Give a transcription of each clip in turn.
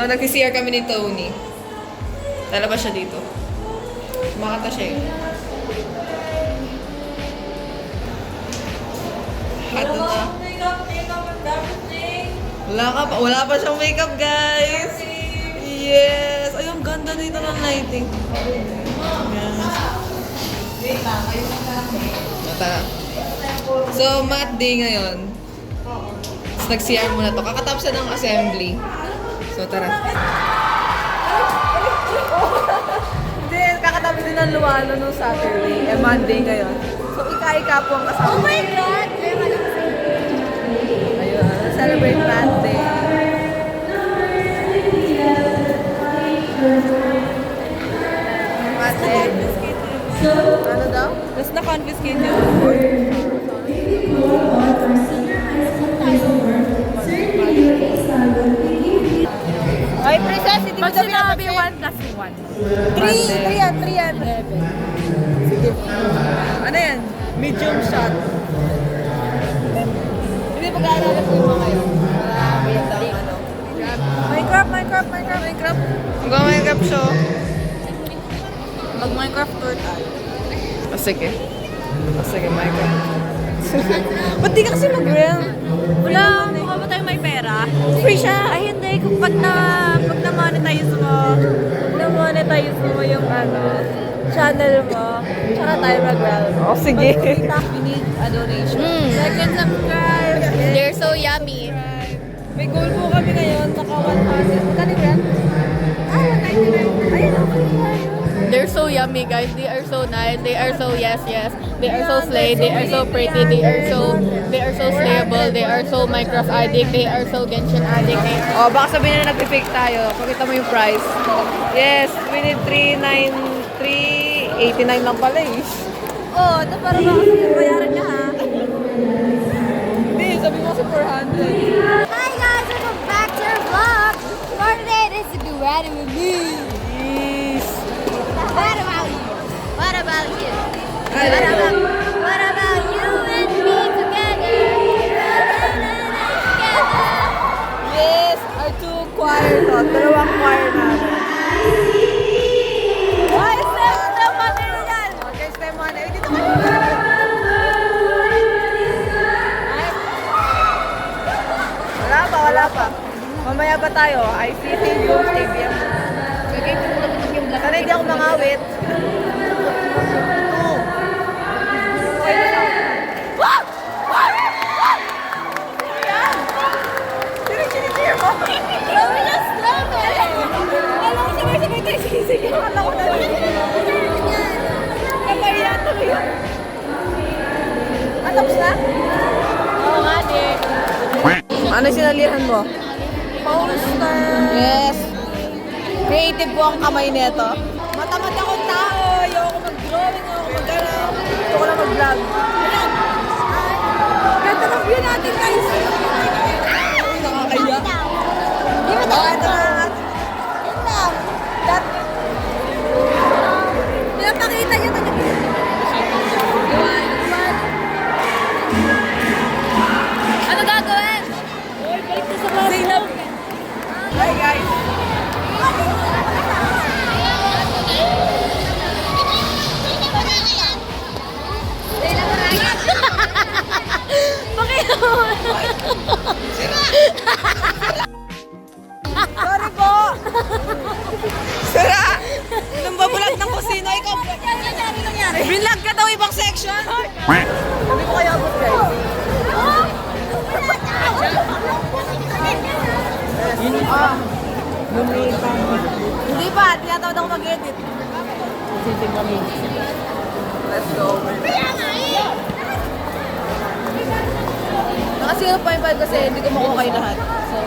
No, nag-CR kami ni Tony. Lalabas siya dito. Makata siya eh. Hato na. Wala pa siyang makeup, guys. Yes! Ay, ang ganda dito ng lighting. Yes. Mata. So, math day ngayon. Tapos nag-CR muna to. Kakatapos na ng assembly. So, tara. Hindi, kakatabi din ng Luwalo nung Saturday. Monday ngayon. So, ika-ika po ang kasama. Oh my God! Ayun, celebrate math day. Math day. Ano daw? Tapos na-confiscate yung Ay, princess, hindi mo Pag sinabi 1 plus 1. 3 yan, 3 yan. Ano yan? Medium shot. Hindi pag-aaralan ko yung mga yun. Marami yung ano. Minecraft. Mag-Minecraft show. Mag-Minecraft tour tayo. Sige. Sige, Minecraft. Ba't di ka kasi mag-rel? Wala, mukha ba tayo may pera? Free siya. Ay hindi, kung pag na-monetize mo yung channel mo, tsaka tayo mag-rel. Oh, sige. We need a donation. Like and subscribe. They're so yummy. May goal po kami ngayon, naka 100. Magkano yan? 199. Ayun ako. They're so yummy, guys. They are so nice. They are so yes. They are so slay. They are so pretty. They are so slayable. They are so Minecraft addict. They are so Genshin addict. Oh, baka sabihin na nag-fake tayo. Pakita mo yung price. Yes, we need 389 lang pala eh. Oh, ito para ba kasi bayaran ka ha? Hindi, sabi mo kasi 400. Hi guys, welcome back to our vlog. For today, this is the ready with me. Yes. What about you? What about you? Ay, What about you and me together? Yes, our two choir to. Dalawang choir namin. Ay, step mother na yan! Okay, step one. Eh, dito ka. Wala pa. Mamaya pa tayo. ICT, yung stadium. Sana hindi ako mangawit. Sabi niya, stop eh! Alam ko sabay-sabay tayo sisigaw. Alam ko na rin. Kapaya tuloy yun. Tapos na? Oo nga, Dick. Ano sinalihan mo? Poster. Yes. Creative po ang kamay nito. Matamad akong tao. Ayoko mag-drawing. Ayoko mag-ganap. Gusto ko lang mag-vlog. Ayan. Ganda ng view natin, guys. Uy, nakakaya. Di ba tayo? Ito na. Yun lang. Pinapakita niya talaga. Ano gagawin? Uy, balik na sa classroom. Hi, guys. Sorry po. Sira. Nung babulag ng kusino, ikaw. Binlag ka daw ibang section. Hindi ko kaya abot, guys. Hindi pa, tinatawad ako mag-edit. Let's go. Naka 0.5 kasi hindi ko makuha kayo lahat. So,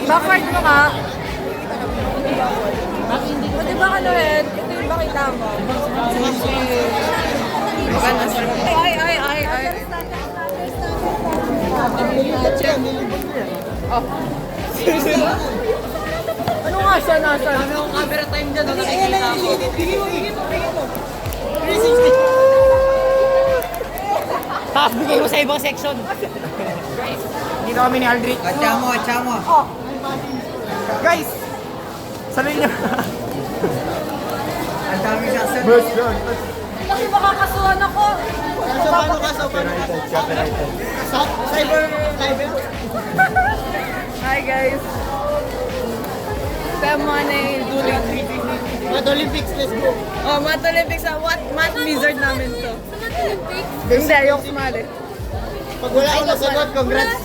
backward mo ka. O diba ka, Lohen? Ito yung makita mo. Ay. Oh. Ano nga siya? Nasaan? Ano ang camera time dyan? Nakikita ako. Higit mo. 360. Tapos bigay mo sa ibang section. Dito kami ni Aldrich. Achamo. Guys! Saluhin niyo. Ang dami siya sir. Laki makakasuhan ako. Cyber. Hi guys. Kaya mga na yung duling. Math Olympics, let's go. Oh, Math Olympics. Math wizard namin to. Sa Math Olympics. Hindi, ayoko sumali. Pag wala akong nasagot, congrats.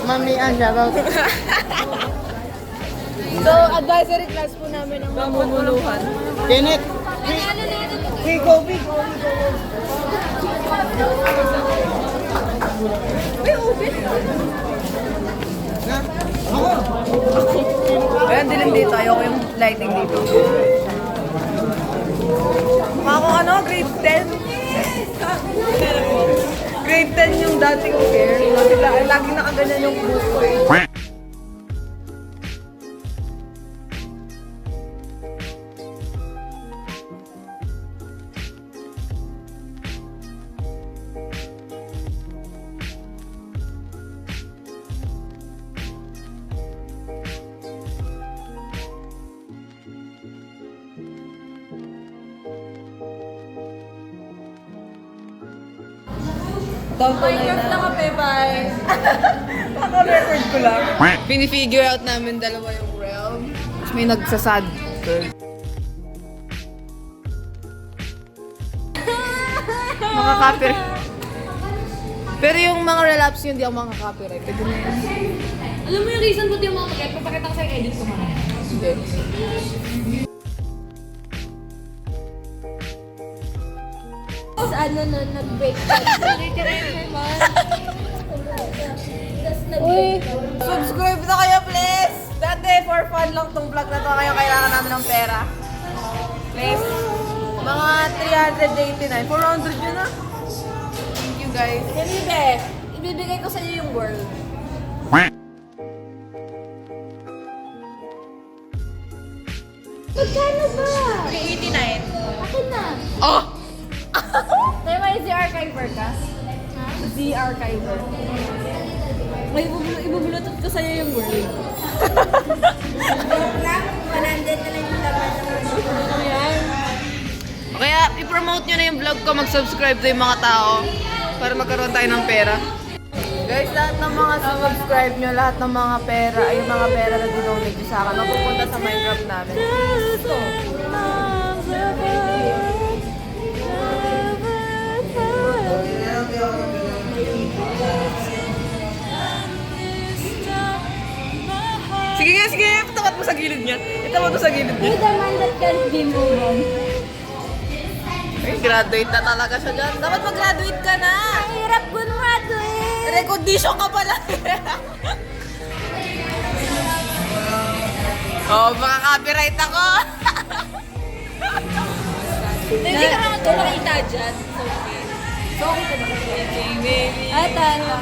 Mami Ann, shoutout. So, advisory class po namin ang mamumuluhan. Kenneth. Ano na ito? Hey, Kobe. May open. Kaya dilim dito. Ayoko yung lighting dito. Mukha akong ano, grade 10. Grade 10 yung dati kong hair. Lagi nakaganyan yung buko eh. Minecraft na kape, bye! Naka-record ko lang. Pinifigure out namin dalawa yung realm. Tapos may nagsasad. Makaka-copyright. Pero yung mga relapse yun, di ako makaka-copyright. Pwede na yun. Alam mo yung reason ba't yung mga mag-get? Papakita ko sa'yo edit ko man. Hindi. Tapos ano na, nag-break ka. Literature man. Tapos nag-break ka. Subscribe na kayo, please! Dati, for fun lang tong vlog na to. Kaya kailangan namin ng pera. Please. Mga 389. 400 yun na. Thank you, guys. Felipe, ibibigay ko sa'yo yung world. Magkano ba? 389. Akin na. Oh! Tayo may Z-Archiver ka? Z-Archiver. May ibubulutot ko sa'yo yung world. 100 na lang yung laban. Kaya i-promote nyo na yung vlog ko, mag-subscribe to yung mga tao para magkaroon tayo ng pera. Guys, lahat ng mga subscribe nyo, lahat ng mga pera, ay yung mga pera na dinonate nyo sa akin, mapupunta sa Minecraft namin. So, sige nga, sige nga, tapat mo sa gilid niya. Itapat mo sa gilid niya. You're the man that can't be moved. Ay, graduate na talaga siya dyan. Dapat mag-graduate ka na. Ang hirap graduate. Recognition ka pala. Oh, makaka-copyright ako. Hindi ka naman ito makita dyan. So, okay ka baby. At ano?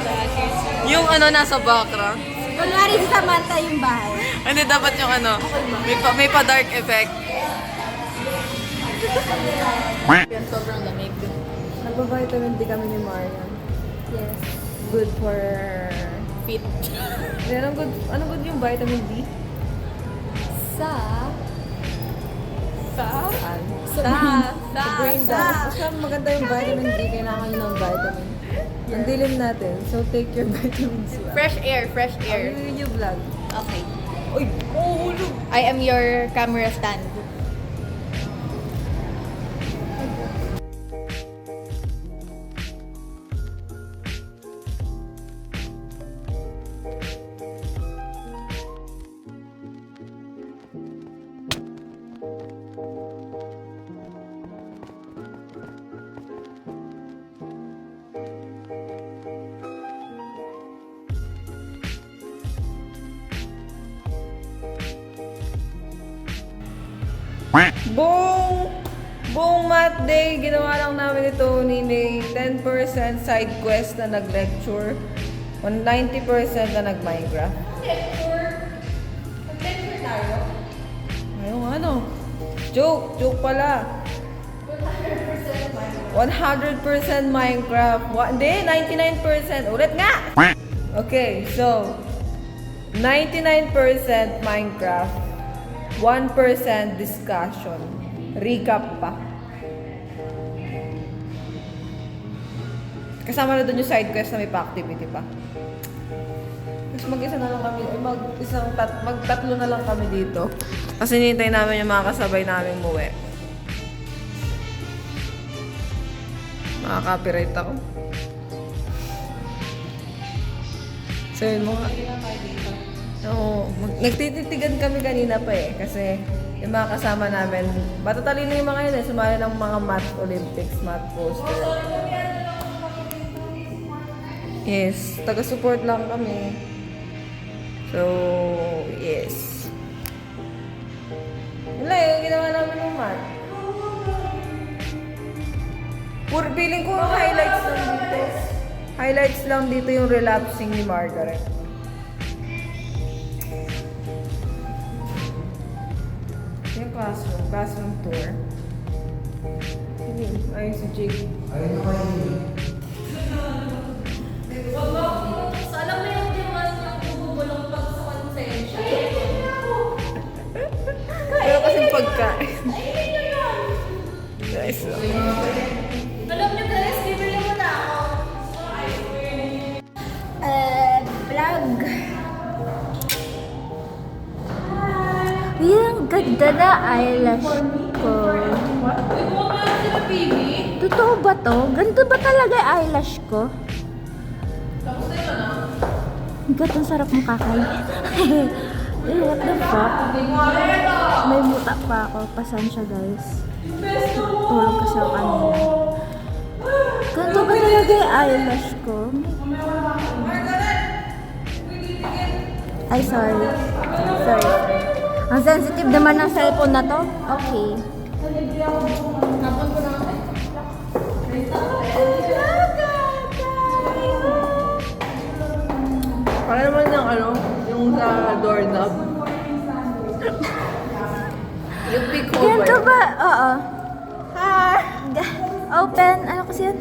Yung ano nasa background. Kunwari si Samantha yung bahay. Hindi, dapat yung ano, may pa-dark effect. Yan, sobrang lamig. Nagpa-vitamin D kami ni Marian. Yes. Good for Fit. Yan, anong good yung vitamin D? Sa? Saan? Sa Brain daw. Basta maganda yung vitamin D, kailangan nyo ng vitamin. Ang dilim natin, so take your vitamins. Fresh air, fresh air. Ano yung vlog? Okay. Uy! Oh, hulog! I am your camera stand. Buong math day, ginawa lang namin ito ni May 10% side quest na nag-lecture, 90% na nag-Minecraft. Mag-lecture tayo? Ayun ano, joke pala. 100% Minecraft. Hindi, 99%. Ulit nga! Okay, so 99% Minecraft, 1% discussion. Recap pa. Kasama na doon yung side quest na may pa-activity pa. Tapos mag-isa na lang kami, mag-tatlo na lang kami dito. Kasi hinihintay namin yung mga kasabay namin muwi. Makaka-copyright ako. So yun mga... Oo, nagtititigan kami kanina pa eh. Kasi yung mga kasama namin, batatalino yung mga yun eh. Sumali ng mga math Olympics, math poster. Yes, taga-support lang kami. So, yes. Wala yung ginawa namin ng math. Feeling ko highlights lang dito. Highlights lang dito yung relapsing ni Margaret. Yung classroom tour. Sige, ayun si Jake. Alam mo yung diwan yung bubulong pag sa konsensya. Pero kasing pagkain. Nice. Alam niyo guys, bibili mo na ako. Vlog. Yung ganda na eyelash ko. Totoo ba to? Ganito ba talaga yung eyelash ko? Ang sarap mo kakay. What the fuck? May muta pa ako. Pasensya guys. Tulog kasi ako kanina. Ganito ba talaga yung eyelash ko? Ay, sorry. Sorry. Ang sensitive naman ng cellphone na to. Okay. Para naman yung yung sa doorknob. Yung big cover. Ganito ba? Oo. Open. Ano kasi yun?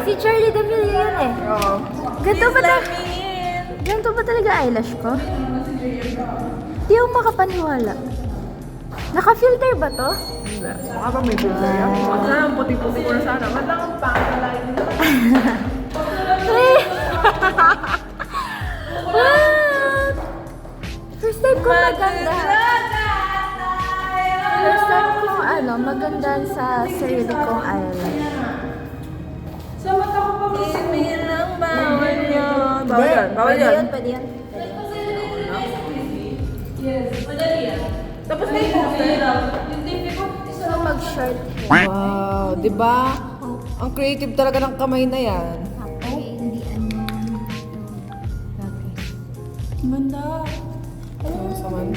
Si Charlie D'Amelio yun eh. Oo. Ganito ba talaga eyelash ko? Di ako makapaniwala. Naka-filter ba to? Hindi. Baka ba may filter yan? Sana ang puti-puti ko na sana. Ba't lang ang pangalain nila? What? First time ko maganda. First time ko maganda sa sarili kong eyelash. Sa mata ko pa isipin ang bawal niyo. Bawal yan. Bawal yan. Pwede yun. Tapos may poster. So, mag-short. Wow, di ba? Ang creative talaga ng kamay na yan. Okay, hindi Ganda. Ano sa man?